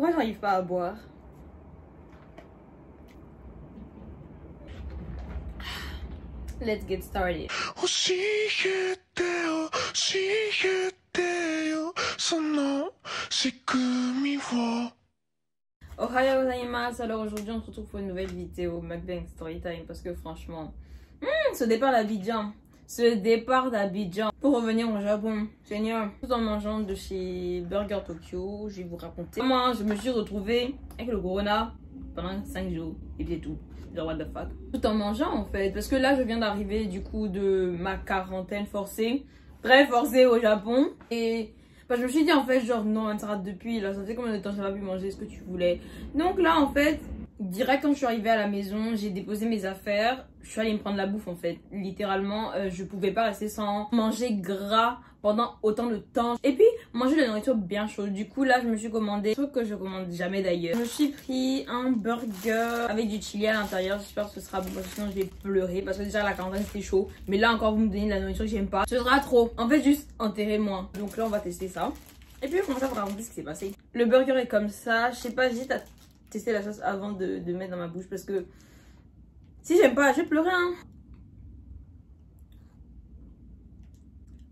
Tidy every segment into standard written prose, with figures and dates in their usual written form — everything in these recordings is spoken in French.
Pourquoi j'arrive pas à boire? Let's get started. Ohayou gozaimasu. Alors aujourd'hui on se retrouve pour une nouvelle vidéo Mukbang Storytime parce que franchement, ce départ d'Abidjan pour revenir au Japon, Seigneur, tout en mangeant de chez Burger Tokyo, je vais vous raconter comment je me suis retrouvée avec le corona pendant 5 jours et puis tout. Genre what the fuck. Tout en mangeant en fait, parce que là je viens d'arriver du coup de ma quarantaine forcée, très forcée au Japon, et bah, je me suis dit en fait genre non, ça rate depuis là, ça fait combien de temps que j'avais pu manger ce que tu voulais. Donc là en fait, direct quand je suis arrivée à la maison, j'ai déposé mes affaires, je suis allée me prendre la bouffe en fait, littéralement je pouvais pas rester sans manger gras pendant autant de temps et puis manger de la nourriture bien chaude. Du coup là je me suis commandé un truc que je commande jamais d'ailleurs. Je me suis pris un burger avec du chili à l'intérieur, j'espère que ce sera bon parce que sinon je vais pleurer parce que déjà la quarantaine c'était chaud, mais là encore vous me donnez de la nourriture que j'aime pas, ce sera trop, en fait juste enterrez-moi. Donc là on va tester ça et puis on commence à vous raconter ce qui s'est passé. Le burger est comme ça, je sais pas, j'hésite à tester la sauce avant de mettre dans ma bouche parce que si j'aime pas je vais pleurer hein.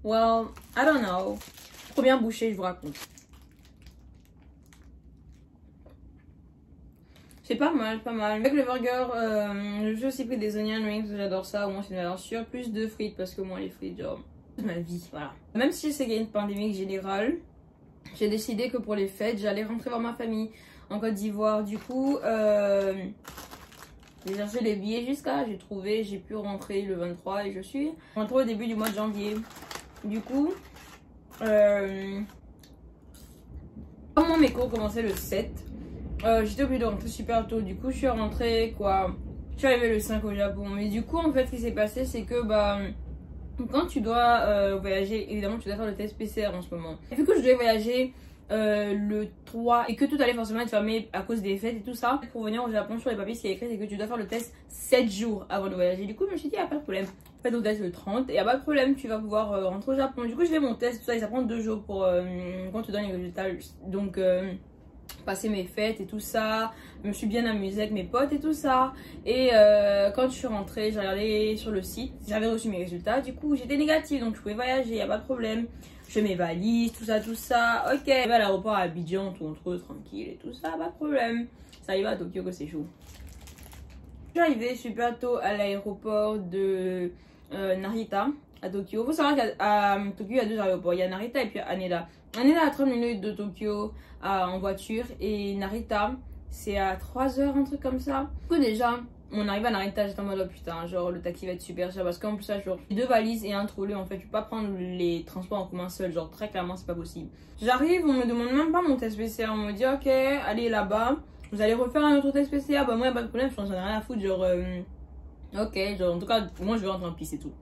Well, I don't know. Première bouchée, je vous raconte. C'est pas mal, pas mal. Avec le burger, je me suis aussi pris des onion rings parce que j'adore ça. Au moins, c'est une valeur sûre. Plus de frites parce que moi, les frites, genre, c'est ma vie. Voilà. Même si c'est qu'il y a une pandémie générale, j'ai décidé que pour les fêtes, j'allais rentrer voir ma famille en Côte d'Ivoire. Du coup, j'ai cherché les billets jusqu'à, j'ai trouvé, j'ai pu rentrer le 23 et je suis rentrée au début du mois de janvier. Du coup, comment mes cours commençaient le 7, j'étais obligée de rentrer super tôt. Du coup, je suis rentrée quoi, je suis arrivée le 5 au Japon. Mais du coup, en fait, ce qui s'est passé, c'est que bah quand tu dois voyager, évidemment, tu dois faire le test PCR en ce moment. Et vu que je devais voyager le 3 et que tout allait forcément être fermé à cause des fêtes et tout ça, pour venir au Japon, sur les papiers, ce qui est écrit, c'est que tu dois faire le test 7 jours avant de voyager. Du coup, je me suis dit, pas de problème. Fais ton test le 30 et y a pas de problème, tu vas pouvoir rentrer au Japon. Du coup, je fais mon test, tout ça, et ça prend 2 jours pour quand tu donnes les résultats. Donc, passer mes fêtes et tout ça, je me suis bien amusée avec mes potes et tout ça. Et quand je suis rentrée, j'ai regardé sur le site, j'avais reçu mes résultats. Du coup, j'étais négative, donc je pouvais voyager, y a pas de problème. Je fais mes valises, tout ça, ok. Je vais à l'aéroport à Abidjan, tout entre eux, tranquille et tout ça, pas de problème. Ça arrive à Tokyo que c'est chaud. Je suis arrivée super tôt à l'aéroport de Narita à Tokyo. Il faut savoir qu'à Tokyo il y a 2 aéroports, il y a Narita et puis Haneda. Haneda à 30 minutes de Tokyo en voiture et Narita c'est à 3 heures, un truc comme ça. Du coup déjà on arrive à Narita, j'étais en mode oh putain, genre le taxi va être super cher parce qu'en plus ça genre 2 valises et un trolley en fait, tu peux pas prendre les transports en commun seul, genre très clairement c'est pas possible. J'arrive, on me demande même pas mon test PCR, on me dit ok allez là-bas, vous allez refaire un autre test PCR, bah moi y'a pas de problème, je pense j'en ai rien à foutre, genre ok, genre en tout cas moi je vais rentrer en piste et tout.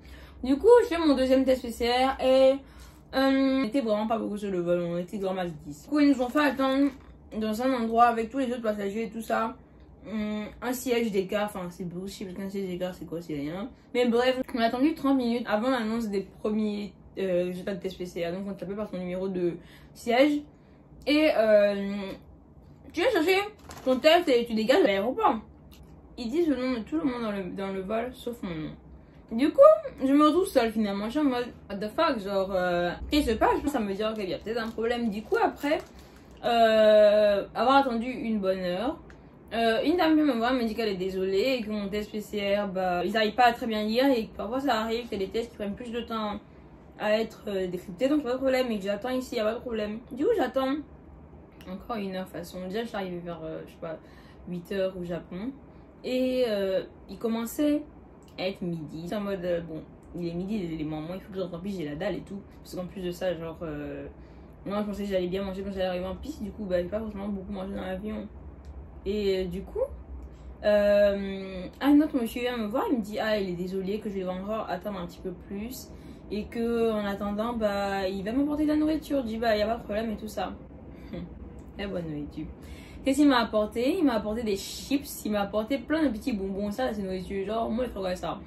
Du coup je fais mon deuxième test PCR et on était vraiment pas beaucoup sur le vol, on était grand max 10. Du coup ils nous ont fait attendre dans un endroit avec tous les autres passagers et tout ça, un siège d'écart, enfin c'est bullshit parce qu'un siège d'écart c'est quoi, c'est rien. Mais bref, on a attendu 30 minutes avant l'annonce des premiers résultats de test PCR, donc on t'appelle par ton numéro de siège et tu vas chercher ton test et tu dégages à l'aéroport. Ils disent le nom de tout le monde dans le vol sauf mon nom. Du coup, je me retrouve seule finalement. Je suis en mode what the fuck, genre qu'est-ce qui se passe? Ça me dit qu'il y a peut-être un problème. Du coup, après avoir attendu une bonne heure, une dame me voit, me dit qu'elle est désolée et que mon test PCR, bah ils n'arrivent pas à très bien lire et que parfois ça arrive qu'il y a des tests qui prennent plus de temps à être décryptés, donc pas de problème, et que j'attends ici, il n'y a pas de problème. Du coup, j'attends encore 1 heure de façon. Déjà, je suis arrivée vers je sais pas 8 heures au Japon et il commençait à être midi. C'est en mode bon, il est midi, les moments, il faut que je rentre en piste, j'ai la dalle et tout. Parce qu'en plus de ça, genre moi je pensais que j'allais bien manger quand j'allais arriver en piste, du coup bah j'ai pas forcément beaucoup mangé dans l'avion. Et du coup un autre monsieur vient me voir, il me dit ah il est désolé que je vais encore attendre un petit peu plus et que en attendant bah il va m'apporter de la nourriture. Je dis bah y a pas de problème et tout ça. La bonne nourriture. Qu'est-ce qu'il m'a apporté? Il m'a apporté des chips, il m'a apporté plein de petits bonbons, ça c'est nourriture, genre moi il faudrait ça.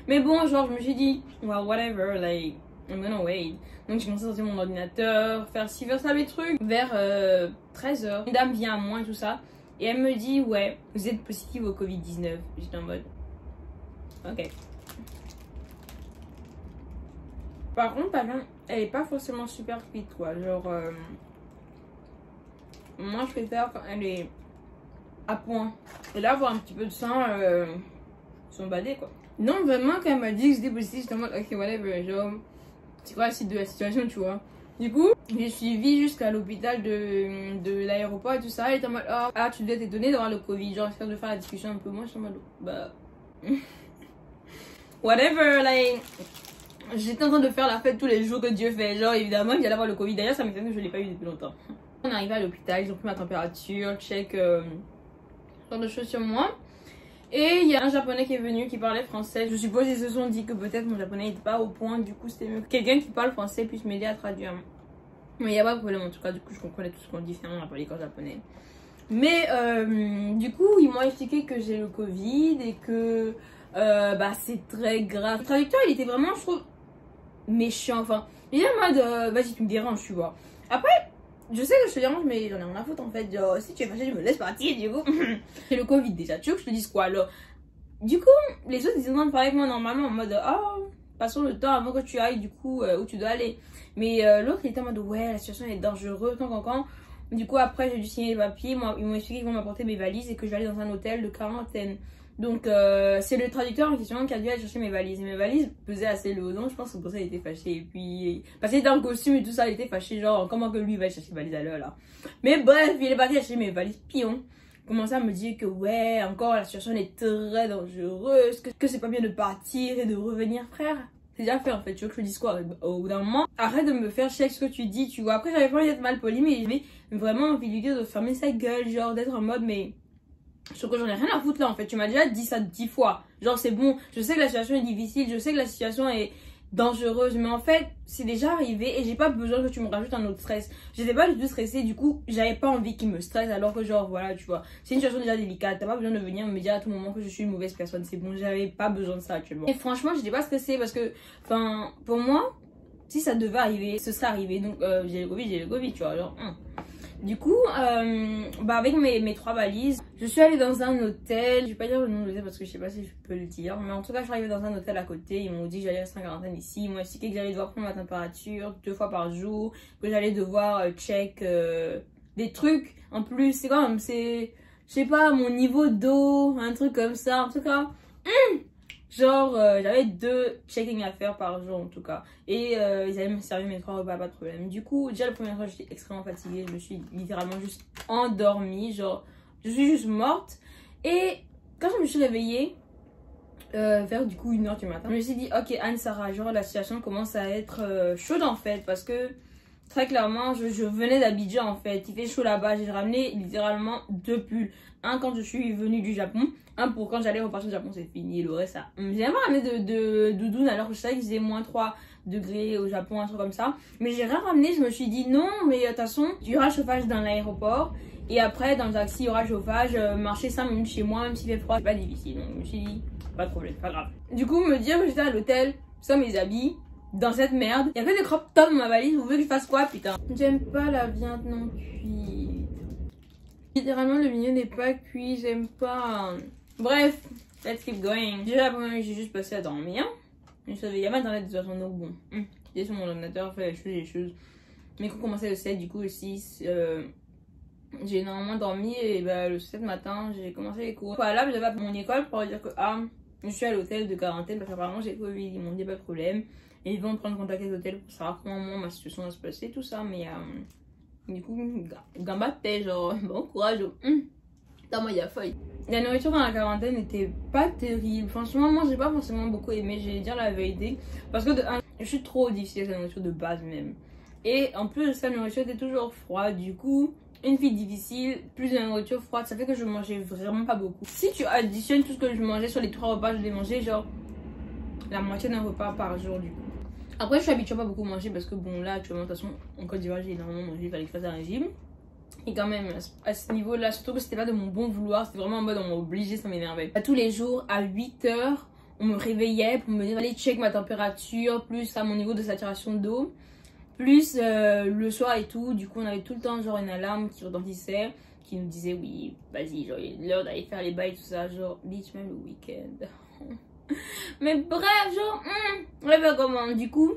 Mais bon, genre je me suis dit well, whatever, like I'm gonna wait. Donc j'ai commencé à sortir mon ordinateur, faire ci, faire ça, mes trucs. Vers 13h, une dame vient à moi et tout ça. Et elle me dit, ouais, vous êtes positive au Covid-19. J'étais en mode, ok. Par contre, elle est pas forcément super fit, quoi. Genre, moi je préfère quand elle est à point. Et là, avoir un petit peu de sang, sont badés, quoi. Non, vraiment, quand elle m'a dit que j'étais positive, j'étais en mode, ok, whatever, genre, c'est quoi la suite de la situation, tu vois. Du coup, j'ai suivi jusqu'à l'hôpital de l'aéroport et tout ça. Elle était en mode, oh, ah, tu dois t'étonner d'avoir le Covid, genre, essayer de faire la discussion un peu. Moi, je suis en mode, bah, whatever, like, j'étais en train de faire la fête tous les jours que Dieu fait. Genre, évidemment, il y allait avoir le Covid. D'ailleurs, ça m'étonne que je ne l'ai pas eu depuis longtemps. On est arrivé à l'hôpital, ils ont pris ma température, check, genre de choses sur moi. Et il y a un japonais qui est venu qui parlait français. Je suppose qu'ils se sont dit que peut-être mon japonais n'était pas au point. Du coup, c'était mieux que quelqu'un qui parle français puisse m'aider à traduire. Mais il n'y a pas de problème en tout cas. Du coup, je comprenais tout ce qu'on dit finalement dans l'école japonais. Mais du coup, ils m'ont expliqué que j'ai le Covid et que bah, c'est très grave. Le traducteur, il était vraiment, je trouve, méchant. Enfin, il est en mode vas-y, tu me déranges, tu vois. Après, je sais que je te dérange, mais j'en ai rien à foutre en fait. Genre, si tu es fâché, je me laisse partir, du coup. C'est le Covid déjà. Tu veux que je te dise quoi alors? Du coup, les autres ils sont en train de parler avec moi normalement en mode oh, passons le temps avant que tu ailles du coup où tu dois aller. Mais l'autre il était en mode ouais, la situation est dangereuse, quand. Du coup, après j'ai dû signer les papiers. Moi, ils m'ont expliqué qu'ils vont m'apporter mes valises et que je vais aller dans un hôtel de quarantaine. Donc, c'est le traducteur en question qui a dû aller chercher mes valises. Et mes valises pesaient assez lourd. Donc, je pense que pour ça, il était fâché. Et puis, parce qu'il était en costume et tout ça, il était fâché. Genre, comment que lui va chercher mes valises à l'heure là. Mais bref, il est parti chercher mes valises pion. Commençait à me dire que ouais, encore la situation est très dangereuse. Que c'est pas bien de partir et de revenir, frère. C'est déjà fait en fait, tu veux que je te dise quoi? Au bout d'un moment, arrête de me faire chier avec ce que tu dis, tu vois. Après, j'avais pas envie d'être mal poli, mais j'avais vraiment envie de lui dire de fermer sa gueule, genre d'être en mode, mais sauf que j'en ai rien à foutre là en fait. Tu m'as déjà dit ça 10 fois. Genre, c'est bon, je sais que la situation est difficile, je sais que la situation est dangereuse, mais en fait, c'est déjà arrivé et j'ai pas besoin que tu me rajoutes un autre stress. J'étais pas du tout stressée, du coup, j'avais pas envie qu'il me stresse alors que, genre, voilà, tu vois, c'est une situation déjà délicate. T'as pas besoin de venir me dire à tout moment que je suis une mauvaise personne. C'est bon, j'avais pas besoin de ça actuellement. Et franchement, j'étais pas stressée parce que, enfin, pour moi, si ça devait arriver, ce serait arrivé. Donc, j'ai le Covid, tu vois, genre, Du coup, bah avec mes 3 valises, je suis allée dans un hôtel. Je vais pas dire le nom de l'hôtel parce que je sais pas si je peux le dire. Mais en tout cas, je suis arrivée dans un hôtel à côté. Ils m'ont dit que j'allais rester en quarantaine ici. Ils m'ont expliqué que j'allais devoir prendre ma température 2 fois par jour. Que j'allais devoir check des trucs. En plus, c'est comme, je sais pas, mon niveau d'eau, un truc comme ça. En tout cas, genre, j'avais 2 check-in à faire par jour en tout cas. Et ils allaient me servir mes 3 repas, pas de problème. Du coup, déjà le premier soir, j'étais extrêmement fatiguée. Je me suis littéralement juste endormie. Genre, je suis juste morte. Et quand je me suis réveillée, vers du coup 1h du matin, je me suis dit, ok Anne-Sara, genre la situation commence à être chaude en fait. Parce que très clairement, je venais d'Abidjan en fait. Il fait chaud là-bas. J'ai ramené littéralement 2 pulls. Un quand je suis venue du Japon. Un pour quand j'allais repartir au Japon, c'est fini. Le reste, ça. J'ai pas ramené de doudoune alors que je savais qu'il faisait moins 3 degrés au Japon, un truc comme ça. Mais j'ai rien ramené. Je me suis dit non, mais de toute façon, il y aura chauffage dans l'aéroport. Et après, dans le taxi, il y aura chauffage. Marcher 5 minutes chez moi, même s'il fait froid, c'est pas difficile. Donc je me suis dit, pas de problème, pas grave. Du coup, me dire que j'étais à l'hôtel, sans mes habits, dans cette merde. Il y avait des crop tops dans ma valise. Vous voulez que je fasse quoi, putain? J'aime pas la viande non cuite. Littéralement, le milieu n'est pas cuit. J'aime pas. Bref, let's keep going. Déjà, j'ai juste passé à dormir. Je savais, il y a pas d'internet de toute façon, donc bon. J'étais sur mon ordinateur, fait les choses. Mes cours commençaient le 7, du coup, le 6. J'ai énormément dormi et bah, le 7 matin, j'ai commencé les cours. Voilà, j'avais appelé mon école pour dire que je suis à l'hôtel de quarantaine parce qu'apparemment j'ai Covid. Ils m'ont dit pas de problème. Et ils vont prendre contact avec l'hôtel pour savoir comment moi, ma situation va se passer, tout ça. Mais du coup, gambatte, genre, bon courage. Dans moi, il y a faille. La nourriture dans la quarantaine n'était pas terrible. Franchement, moi, j'ai pas forcément beaucoup aimé, j'ai dire la vérité. Parce que je suis trop difficile avec la nourriture de base même. Et en plus de ça, la nourriture était toujours froide. Du coup, une fille difficile, plus de nourriture froide, ça fait que je mangeais vraiment pas beaucoup. Si tu additionnes tout ce que je mangeais sur les 3 repas, je les mangeais genre la moitié d'un repas par jour du coup. Après, je suis habituée à pas beaucoup manger parce que bon, là, actuellement, de toute façon, en Côte d'Ivoire, j'ai énormément mangé, il fallait que je fasse un régime. Et quand même, à ce niveau-là, surtout que c'était pas de mon bon vouloir, c'était vraiment en mode on m'a obligé, ça m'énervait. Tous les jours, à 8h, on me réveillait pour me dire allez check ma température, plus à mon niveau de saturation d'eau, plus le soir et tout. Du coup on avait tout le temps genre une alarme qui retentissait, qui nous disait oui vas-y, genre il est l'heure d'aller faire les bails tout ça, genre bitch même le week-end. Mais bref, genre on va faire comment du coup.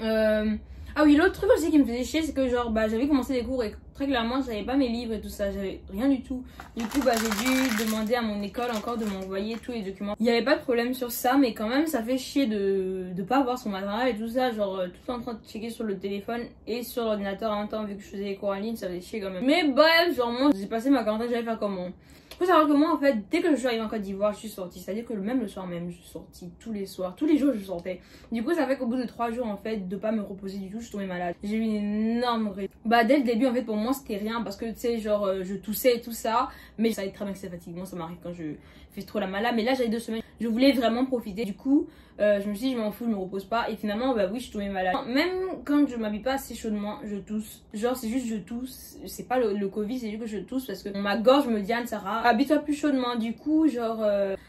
Ah oui, l'autre truc aussi qui me faisait chier, c'est que genre j'avais commencé les cours et très clairement j'avais pas mes livres et tout ça, j'avais rien du tout. Du coup j'ai dû demander à mon école encore de m'envoyer tous les documents. Il y avait pas de problème sur ça, mais quand même ça fait chier de pas avoir son matériel et tout ça, genre tout en train de checker sur le téléphone et sur l'ordinateur en même temps vu que je faisais les cours en ligne, ça faisait chier quand même. Mais bref, genre moi j'ai passé ma quarantaine, j'allais faire comment. Faut savoir que moi en fait dès que je suis arrivée en Côte d'Ivoire je suis sortie, c'est à dire que même le soir même je suis sortie, tous les soirs, tous les jours je sortais. Du coup ça fait qu'au bout de 3 jours en fait de pas me reposer du tout, je suis tombée malade, j'ai eu une énorme dès le début en fait pour moi c'était rien parce que tu sais genre je toussais et tout ça, mais ça va être très bien que c'est fatiguant, ça m'arrive quand je fais trop la malade. Mais là j'avais 2 semaines, je voulais vraiment profiter, du coup je me suis dit je m'en fous, je me repose pas et finalement oui je suis tombée malade. Même quand je m'habille pas assez chaudement je tousse, genre c'est juste je tousse, c'est pas le Covid, c'est juste que je tousse parce que ma gorge me dit Anne-Sara habille-toi plus chaudement. Du coup genre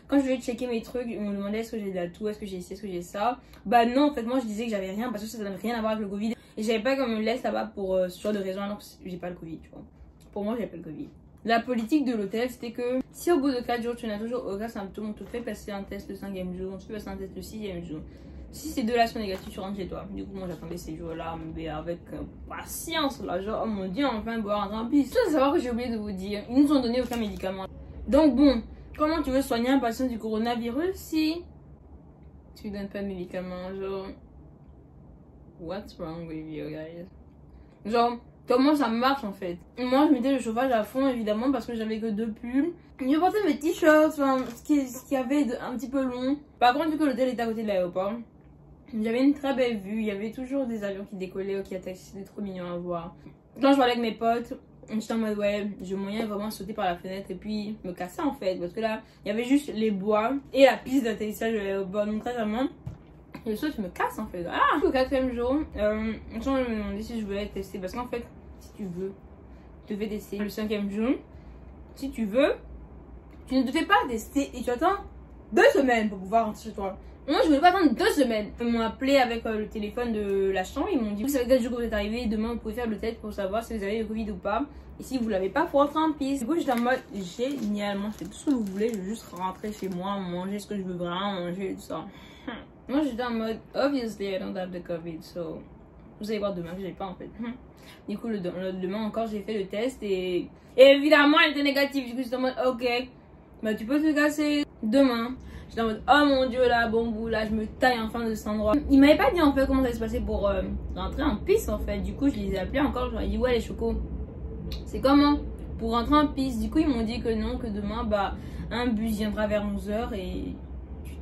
quand je voulais checker mes trucs, ils me demandaient est-ce que j'ai de la toux, est-ce que j'ai ici, est-ce que j'ai ça. Bah non en fait moi je disais que j'avais rien parce que ça donne rien à voir avec le Covid et j'avais pas comme me laisse là-bas pour ce genre de raison alors que j'ai pas le Covid, tu vois. Pour moi j'avais pas le Covid. La politique de l'hôtel c'était que si au bout de 4 jours tu n'as toujours aucun symptôme, on te fait passer un test le 5e jour, on te fait passer un test le 6e jour. Si ces 2 là sont négatifs, tu rentres chez toi. Du coup moi j'attendais ces jours là mais avec patience là, genre oh mon dieu enfin boire un pisse. Tout à savoir que j'ai oublié de vous dire, ils nous ont donné aucun médicament. Donc bon, comment tu veux soigner un patient du coronavirus si tu donnes pas de médicaments, genre what's wrong with you guys? Genre comment ça marche en fait? Moi je mettais le chauffage à fond évidemment parce que j'avais que 2 pulls. Je portais mes t-shirts, enfin ce qui avait un petit peu long. Par contre vu que l'hôtel était à côté de l'aéroport, j'avais une très belle vue, il y avait toujours des avions qui décollaient ou qui atterrissaient, c'était trop mignon à voir. Quand je parlais avec mes potes, j'étais en mode ouais, j'ai moyen de vraiment sauter par la fenêtre et puis me casser en fait. Parce que là, il y avait juste les bois et la piste d'atterrissage de l'aéroport. Donc très vraiment, le saut tu me casses en fait. Ah, au 4e jour, je me demandais si je voulais tester. Parce qu'en fait, si tu veux, tu devais tester le 5e jour. Si tu veux, tu ne devais pas tester et tu attends 2 semaines pour pouvoir rentrer chez toi. Moi je voulais pas attendre 2 semaines. Ils m'ont appelé avec le téléphone de la chambre. Ils m'ont dit vous savez quel jour que vous êtes arrivé, demain vous pouvez faire le test pour savoir si vous avez le Covid ou pas. Et si vous l'avez pas, faut rentrer en piste. Du coup j'étais en mode génialement, faites tout ce que vous voulez, je veux juste rentrer chez moi, manger ce que je veux vraiment manger et tout ça. Moi j'étais en mode obviously I don't have the Covid, so vous allez voir demain que j'ai pas en fait. Du coup le demain encore j'ai fait le test et évidemment elle était négative. Du coup j'étais en mode ok, bah tu peux te casser demain. J'étais en mode oh mon dieu là bon bout là je me taille enfin de cet endroit. Ils m'avaient pas dit en fait comment ça allait se passer pour rentrer en piste en fait. Du coup je les ai appelés encore, je leur ai dit ouais les chocos c'est comment pour rentrer en piste. Du coup ils m'ont dit que non, que demain bah un bus viendra vers 11h et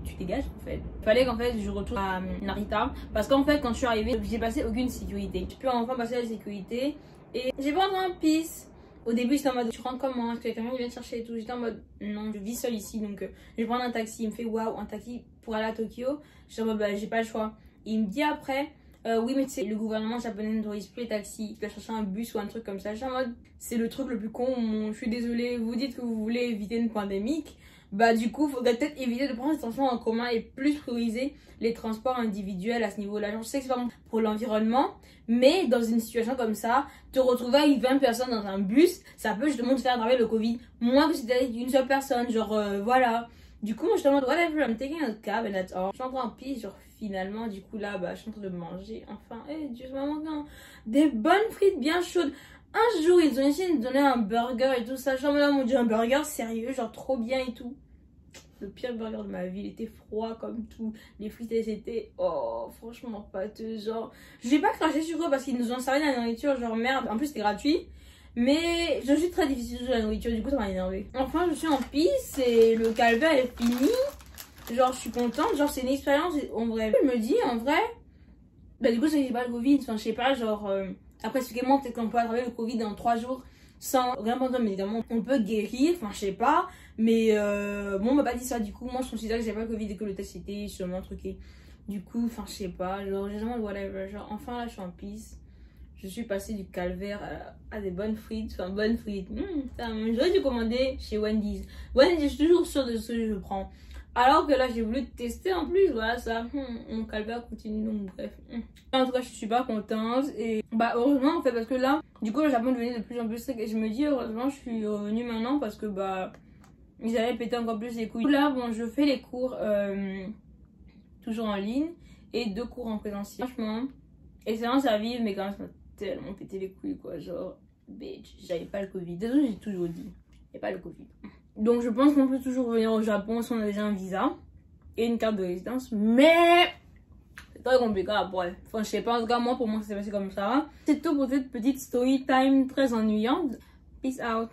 tu dégages en fait. Il fallait qu'en fait je retourne à Narita parce qu'en fait quand je suis arrivée j'ai passé aucune sécurité. Je peux enfin passer la sécurité et j'ai pas rentré en piste. Au début j'étais en mode tu rentres comment, est-ce que quelqu'un vient te chercher et tout. J'étais en mode non je vis seule ici donc je vais prendre un taxi. Il me fait waouh un taxi pour aller à Tokyo. J'étais en mode bah j'ai pas le choix. Et il me dit après oui mais tu sais le gouvernement japonais n'autorise plus les taxis, tu vas chercher un bus ou un truc comme ça. J'étais en mode c'est le truc le plus con, je suis désolée, vous dites que vous voulez éviter une pandémie. Bah du coup faudrait peut-être éviter de prendre les transports en commun et plus prioriser les transports individuels à ce niveau là. Je sais que c'est pas bon pour l'environnement, mais dans une situation comme ça te retrouver avec 20 personnes dans un bus, ça peut justement te faire attraper le Covid, moins que si t'es une seule personne, genre voilà. Du coup moi je te demande whatever, I'm taking a cab and that's all. Je suis en train de pisse, genre finalement du coup là bah je suis en train de manger enfin Dieu ça m'a manqué des bonnes frites bien chaudes. Un jour ils ont essayé de me donner un burger et tout ça, genre là mon dieu un burger sérieux genre trop bien et tout. Le pire burger de ma vie, il était froid comme tout. Les frites elles étaient oh franchement pâteuses, genre j'ai pas craché sur eux parce qu'ils nous ont servi de la nourriture genre merde, en plus c'était gratuit. Mais je suis très difficile sur la nourriture, du coup ça m'a énervé. Enfin je suis en piste et le calvaire est fini. Genre je suis contente, genre c'est une expérience en vrai. Je me dis en vrai, bah du coup ça j'ai pas le Covid, enfin je sais pas genre après expliquez-moi peut-être qu'on peut attraper le Covid dans 3 jours sans rien prendre de médicaments. On peut guérir, enfin je sais pas, mais bon on m'a pas dit ça. Du coup moi je considère que j'ai pas le Covid et que le test était sûrement truqué. Du coup enfin je sais pas, genre j'ai vraiment whatever, genre enfin là je suis en piste. Je suis passée du calvaire à des bonnes frites, enfin bonnes frites. J'aurais dû commander chez Wendy's. Wendy's, je suis toujours sûre de ce que je prends. Alors que là, j'ai voulu tester en plus, voilà ça. Mon calvaire continue, donc bref. En tout cas, je suis super contente. Et bah, heureusement, en fait, parce que là, du coup, le Japon devenait de plus en plus strict. Et je me dis, heureusement, je suis revenue maintenant parce que bah, ils allaient péter encore plus les couilles. Là, bon, je fais les cours toujours en ligne et 2 cours en présentiel. Franchement, excellence à vivre, mais quand même, ça m'a tellement pété les couilles, quoi. Genre, bitch, j'avais pas le Covid. Désolé, j'ai toujours dit, j'ai pas le Covid. Donc je pense qu'on peut toujours venir au Japon si on a déjà un visa et une carte de résidence. Mais c'est très compliqué après. Enfin, je sais pas, en tout cas moi pour moi ça s'est passé comme ça. C'est tout pour cette petite story time très ennuyante. Peace out.